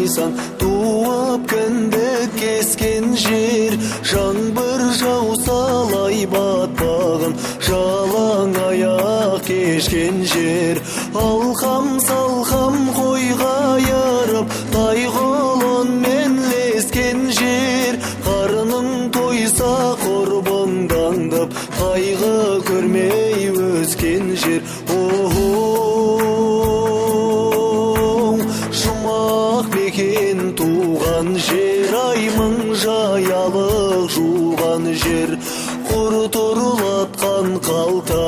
қойсаң, туып кіндік кескен жер. Жаңбыр жауса лай батпағын, жалаң аяқ кешкен жер. Алқам салқам қойға ярып, тайғолонмен лескен жер. Қарының тойса құрбыңдаңдап, қайғы көрмей өскен жер. Жұмақ мекен туған жер, аймың жаялық жуған жер. Құр торлатқан қалта